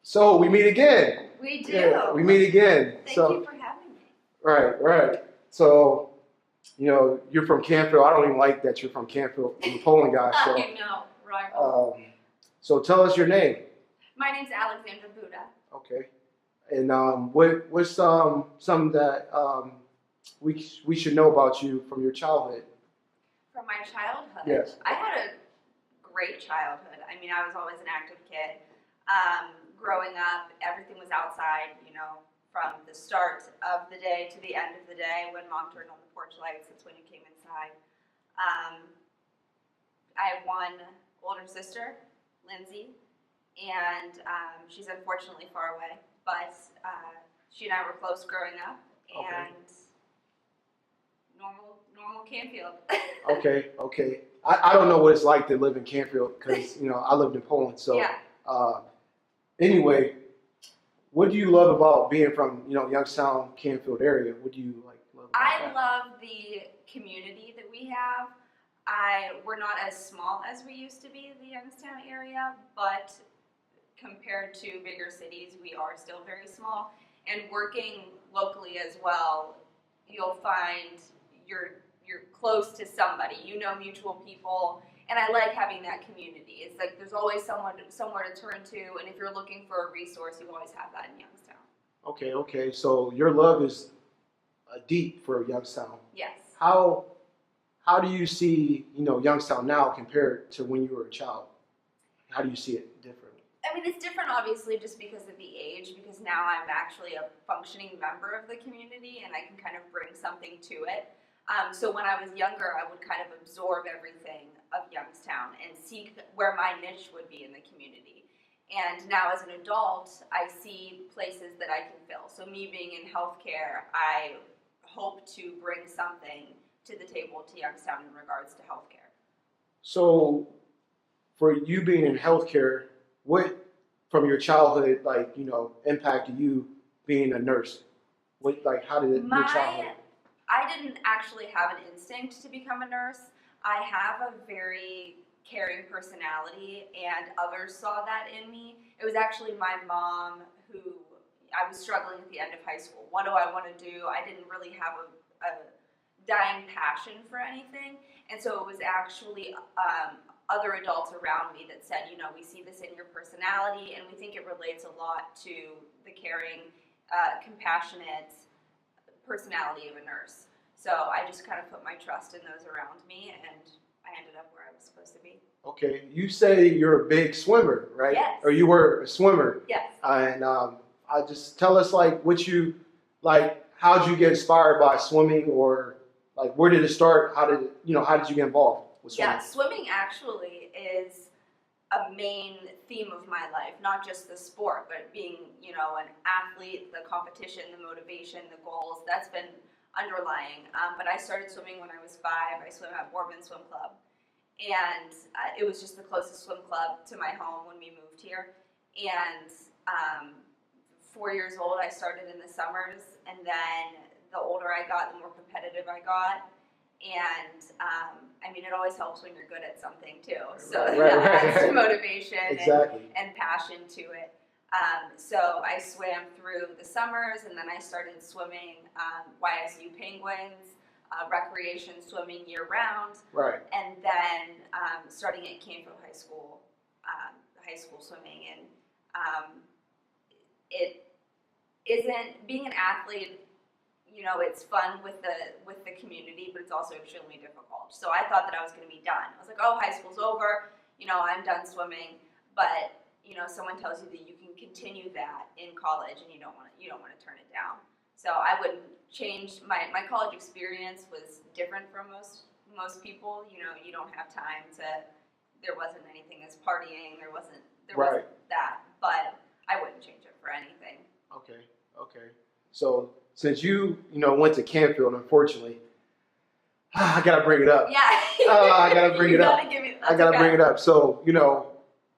So we meet again. We do. Yeah, we meet again. Thank you for having me. Right. So, you're from Canfield. I don't even like that you're from Canfield. I'm a Poland guy. So, I know, right. So tell us your name. My name's Alexandra Butta. Okay. And what's something that we should know about you from your childhood? From my childhood? Yes. I had a great childhood. I mean, I was always an active kid. Growing up, everything was outside, from the start of the day to the end of the day. When Mom turned on the porch lights, that's when you came inside. I have one older sister, Lindsay, and she's unfortunately far away, but she and I were close growing up, and normal Canfield. Okay. I don't know what it's like to live in Canfield because, I lived in Poland. So, yeah. Anyway, what do you love about being from, Youngstown, Canfield area? What do you love about that? Love the community that we have. We're not as small as we used to be in the Youngstown area, but compared to bigger cities, we are still very small. And working locally as well, you'll find you're close to somebody. Mutual people. And I like having that community. It's like there's always somewhere to turn to, and if you're looking for a resource, you always have that in Youngstown. Okay. So your love is deep for Youngstown. Yes. How do you see, Youngstown now compared to when you were a child? How do you see it differently? I mean, it's different, obviously, just because of the age, because now I'm actually a functioning member of the community, and I can kind of bring something to it. So when I was younger, I would kind of absorb everything of Youngstown and see where my niche would be in the community. And now as an adult, I see places that I can fill. So me being in healthcare, I hope to bring something to the table to Youngstown in regards to healthcare. So for you being in healthcare, what from your childhood, impacted you being a nurse? How did your childhood? I didn't actually have an instinct to become a nurse. I have a very caring personality, and others saw that in me. It was actually my mom who, I was struggling at the end of high school. What do I want to do? I didn't really have a dying passion for anything, and so it was actually other adults around me that said, we see this in your personality, and we think it relates a lot to the caring, compassionate personality of a nurse. So I just kind of put my trust in those around me, and I ended up where I was supposed to be. Okay, you say you're a big swimmer, right? Yes. Or you were a swimmer. Yes. And I just tell us what you how'd you get inspired by swimming, or where did it start? How did you get involved with swimming? Yeah, swimming actually is a main theme of my life, not just the sport, but being, an athlete, the competition, the motivation, the goals, that's been underlying. But I started swimming when I was 5. I swim at Boardman Swim Club. And it was just the closest swim club to my home when we moved here. And 4 years old, I started in the summers. And then the older I got, the more competitive I got. And it always helps when you're good at something too. So that adds to motivation and passion to it. So I swam through the summers, and then I started swimming YSU Penguins, recreation swimming year round. Right. And then starting at Canfield High School swimming. And it isn't, being an athlete, it's fun with the community, but it's also extremely difficult. So I thought that I was going to be done. I was like, high school's over, I'm done swimming. But someone tells you that you can continue that in college, and you don't want to turn it down. So I wouldn't change my college experience was different from most people. You don't have time to. There wasn't anything as partying. There wasn't that, but I wouldn't change it for anything. Okay. So since you went to Canfield, unfortunately, I gotta bring it up. Yeah. I gotta bring it up. I gotta bring it up. So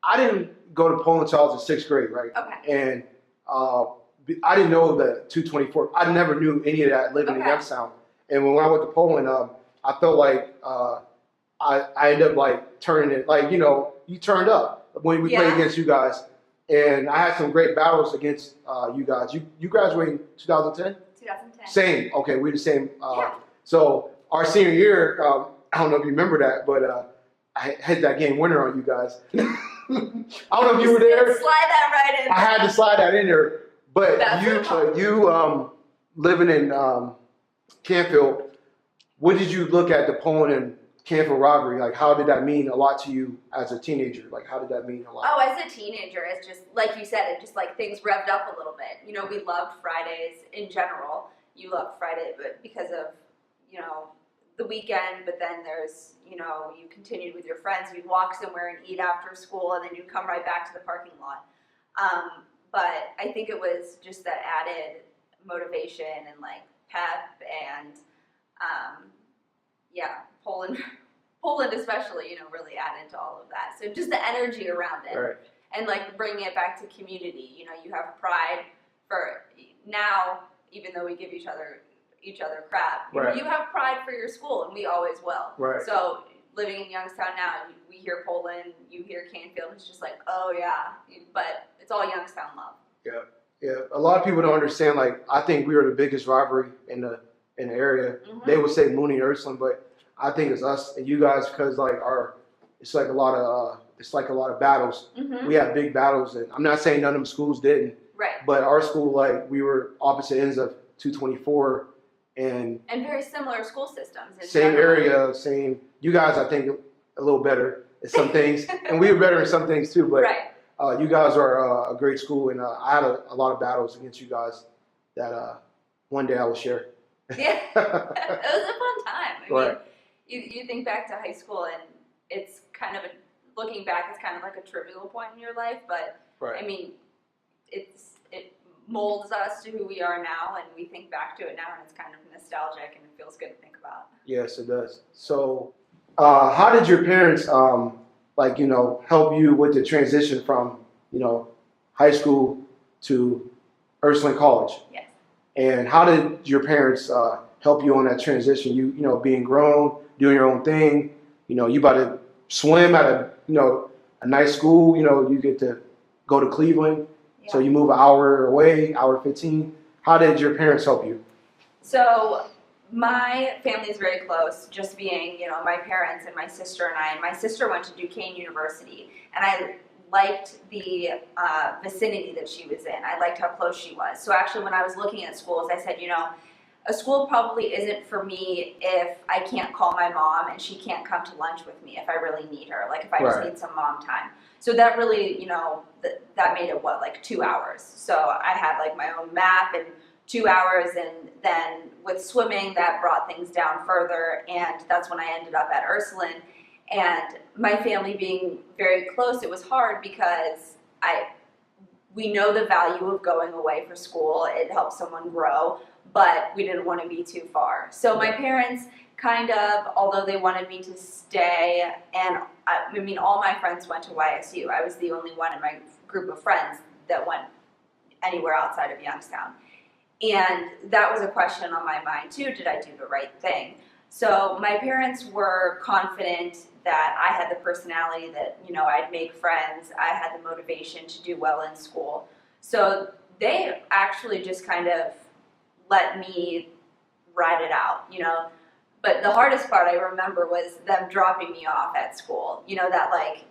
I didn't go to Poland until I was in 6th grade, right? Okay. And I didn't know the 224. I never knew any of that living in Youngstown. And when I went to Poland, I felt like I ended up turning it, you turned up when we played against you guys. and I had some great battles against you guys. You graduated in 2010? 2010. Same. Okay, we're the same. Yeah. So our senior year, I don't know if you remember that, but I had that game winner on you guys. I don't know if you were there. Slide that right in. I had to slide that in there. But That's you living in Canfield, what did you look at the Poland and Canfield robbery? Like, how did that mean a lot to you as a teenager? Like, how did that mean a lot? Oh, as a teenager, it's just, like you said, it just like things revved up a little bit. You know, we loved Fridays in general. You loved Friday, but because of, you know, the weekend, but then there's, you know, you continued with your friends, you'd walk somewhere and eat after school, and then you'd come right back to the parking lot. But I think it was just that added motivation and like pep and, yeah, Poland especially, you know, really added to all of that. So just the energy around it. Right. And like bringing it back to community. You know, you have pride for now, even though we give each other crap. Right. You have pride for your school, and we always will. Right. So living in Youngstown now, we hear Poland, you hear Canfield, it's just like, oh yeah, but it's all Youngstown love. Yeah, yeah. A lot of people don't understand. Like, I think we were the biggest rivalry in the area. Mm-hmm. They would say Mooney and Ursuline, but I think it's us and you guys because like it's like a lot of battles. Mm-hmm. We had big battles, and I'm not saying none of them schools didn't. Right. But our school, like, we were opposite ends of 224, and very similar school systems. Same area, same. You guys, I think, a little better at some things, and we were better in some things too. But right. You guys are a great school, and I had a lot of battles against you guys that one day I will share. Yeah, it was a fun time. I right. mean, you think back to high school, and it's kind of looking back, it's kind of like a trivial point in your life, but right. I mean, it molds us to who we are now, and we think back to it now, and it's kind of nostalgic, and it feels good to think about. Yes, it does. So, how did your parents, like, you know, help you with the transition from, you know, high school to Ursuline College? Yes. And how did your parents help you on that transition? You know, being grown, doing your own thing. You know, you about to swim at a nice school. You know, you get to go to Cleveland. Yeah. So you move an hour away, hour 15. How did your parents help you? So my family is very close, just being, you know, my parents and my sister and I. And my sister went to Duquesne University, and I liked the vicinity that she was in. I liked how close she was. So actually when I was looking at schools, I said, you know, a school probably isn't for me if I can't call my mom and she can't come to lunch with me if I really need her, like if I just need some mom time. So that really, you know, that made it, like 2 hours. So I had like my own map and 2 hours, and then with swimming that brought things down further, and that's when I ended up at Ursuline. And my family being very close, it was hard because we know the value of going away for school. It helps someone grow, but we didn't want to be too far. So my parents kind of, although they wanted me to stay, and I mean, all my friends went to YSU. I was the only one in my group of friends that went anywhere outside of Youngstown. And that was a question on my mind too, did I do the right thing? So my parents were confident that I had the personality that, you know, I'd make friends, I had the motivation to do well in school. So they actually just kind of let me ride it out, you know. But the hardest part I remember was them dropping me off at school. You know, that like,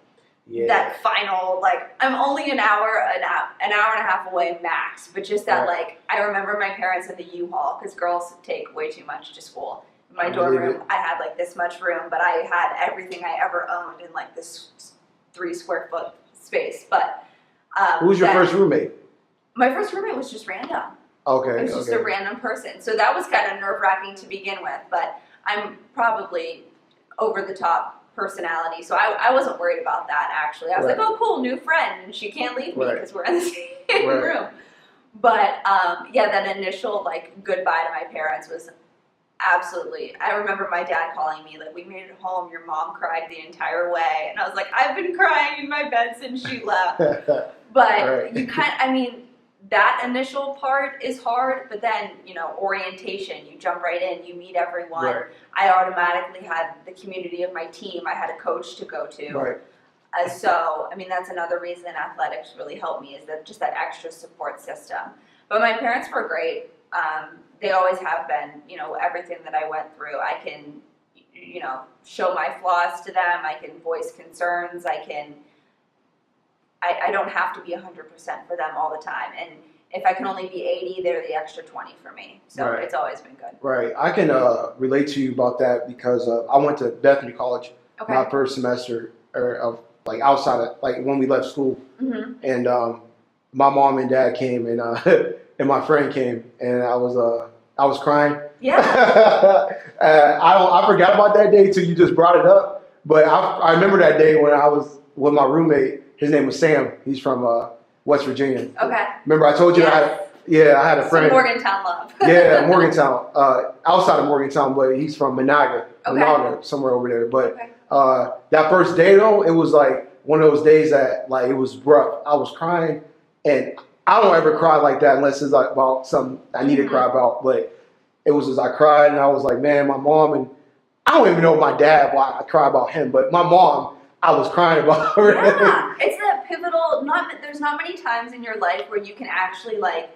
that final, like, I'm only an hour and a half away max. But just that, like, I remember my parents in the U-Haul, because girls take way too much to school. In my dorm room, I had like this much room, but I had everything I ever owned in like this 3 square foot space. But who was your first roommate? My first roommate was just random. Okay. It was just a random person. So that was kind of nerve-wracking to begin with, but I'm probably over the top personality, so I wasn't worried about that actually. I was like, oh cool, new friend, and she can't leave me because we're in the same room. But yeah, that initial like goodbye to my parents was absolutely, I remember my dad calling me, like, we made it home, your mom cried the entire way, and I was like, I've been crying in my bed since she left. But you I mean, that initial part is hard, but then, you know, orientation, you jump right in, you meet everyone. I automatically had the community of my team. I had a coach to go to. So, I mean, that's another reason athletics really helped me, is that just that extra support system. But my parents were great. They always have been. You know, everything that I went through, I can, you know, show my flaws to them. I can voice concerns. I don't have to be 100% for them all the time. And if I can only be 80, they're the extra 20 for me. So Right. It's always been good. Right. I can relate to you about that because I went to Bethany College Okay. my first semester of like outside of like when we left school, Mm-hmm. and my mom and dad came and and my friend came and I was crying. Yeah. I forgot about that day till you just brought it up, but I remember that day when I was with my roommate. His name was Sam. He's from West Virginia. Okay. Remember I told you Yes. I had a friend. Some Morgantown love. Yeah, Morgantown. Outside of Morgantown, but he's from Monaga, somewhere over there. But that first day though, it was like one of those days that like it was rough. I was crying, and I don't ever cry like that unless it's like about something I need to cry about. But it was just I cried, and I was like, man, my mom, and I don't even know my dad why I cry about him, but my mom, I was crying about her. Yeah, it's that pivotal. There's not many times in your life where you can actually like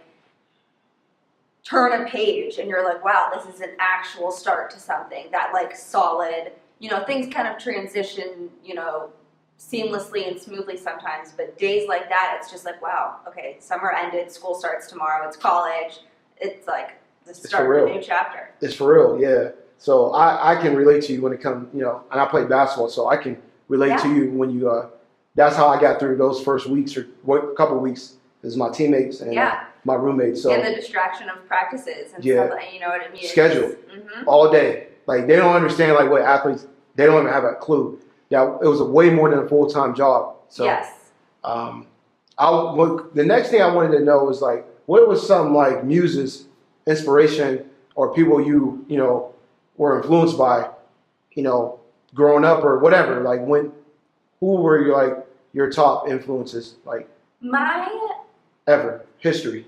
turn a page and you're like, wow, this is an actual start to something that like solid. You know, things kind of transition, you know, seamlessly and smoothly sometimes, but days like that, it's just like, wow, okay, summer ended, school starts tomorrow, it's college. It's like the start of a new chapter. It's for real, yeah. So I can relate to you when it comes, you know, and I play basketball, so I can relate to you when you, that's how I got through those first weeks or couple weeks is my teammates and my roommates. So, and the distraction of practices and stuff, you know what I mean? Schedule all day. Like they don't understand like what athletes, they don't even have a clue. Yeah, it was way more than a full-time job. So, yes. The next thing I wanted to know was like, what was some like muses, inspiration, or people you know were influenced by, you know, growing up or whatever? Like who were your top influences? Like ever history.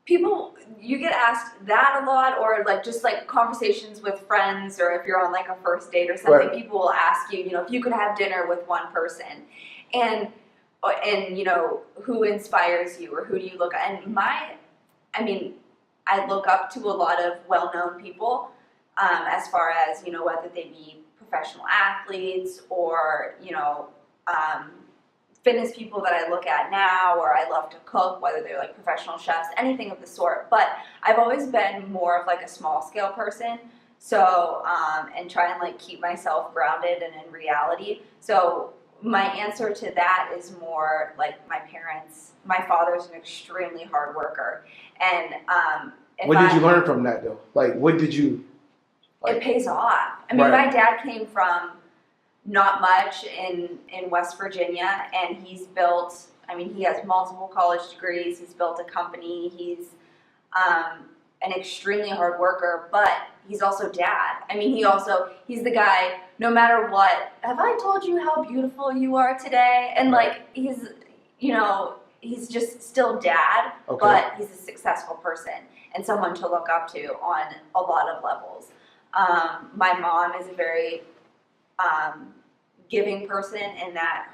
People, you get asked that a lot, or like just like conversations with friends, or if you're on like a first date or something, people will ask you, you know, if you could have dinner with one person, and you know, who inspires you or who do you look at? And I look up to a lot of well-known people, as far as, you know, whether they be professional athletes or, you know, fitness people that I look at now, or I love to cook, whether they're like professional chefs, anything of the sort. But I've always been more of like a small scale person. So, and try and like keep myself grounded and in reality. So my answer to that is more like my parents. My father's an extremely hard worker. And what did you learn from that though? Like, what did you? Like, it pays off. I mean, my dad came from not much in West Virginia, and he's built, I mean, he has multiple college degrees, he's built a company, he's an extremely hard worker, but he's also dad. I mean, he's the guy, no matter what, have I told you how beautiful you are today? And like, he's, you know, he's just still dad, but he's a successful person and someone to look up to on a lot of levels. My mom is a very giving person, in that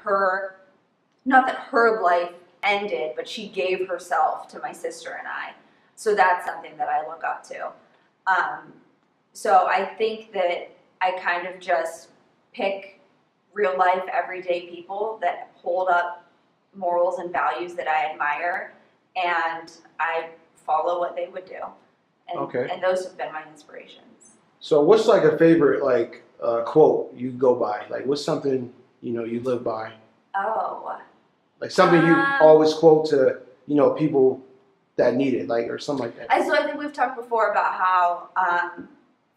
not that her life ended, but she gave herself to my sister and I. So that's something that I look up to. So I think that I kind of just pick real life, everyday people that hold up morals and values that I admire, and I follow what they would do. And those have been my inspirations. So what's like a favorite like quote you go by? Like what's something, you know, you live by? Like something you always quote to, you know, people that need it, like, or something like that. So I think we've talked before about how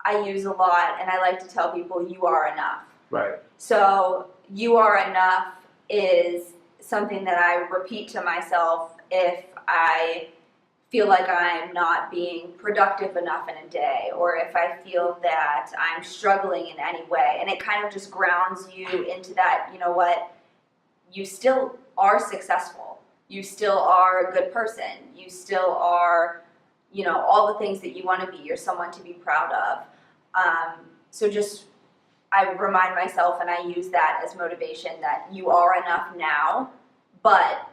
I use a lot, and I like to tell people you are enough. Right. So you are enough is something that I repeat to myself if I feel like I'm not being productive enough in a day, or if I feel that I'm struggling in any way. And it kind of just grounds you into that, you know what, you still are successful. You still are a good person. You still are, you know, all the things that you want to be. You're someone to be proud of. So just I remind myself and I use that as motivation that you are enough now, but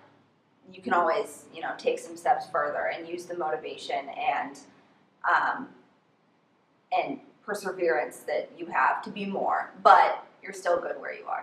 you can always, you know, take some steps further and use the motivation and perseverance that you have to be more, but you're still good where you are.